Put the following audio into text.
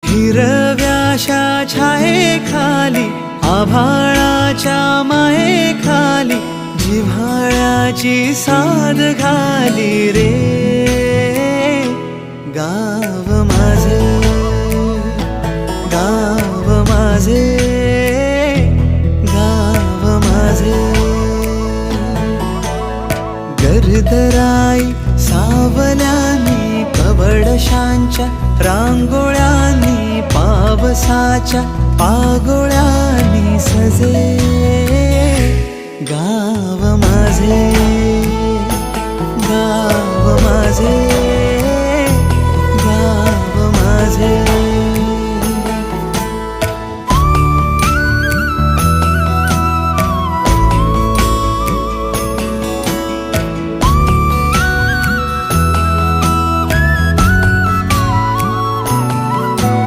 हिरव्याशा छायेखाली आभाळाच्या मायेखाली जिव्हाळ्याची साद घाली रे गाव माझे, गाव माझे, गाव माझे. गर्दराई सावल्यानी कवडशांच्या रांगोळ्यांनी पावसाच्या पागोळ्यांनी सजे गाव माझे, गाव माझे.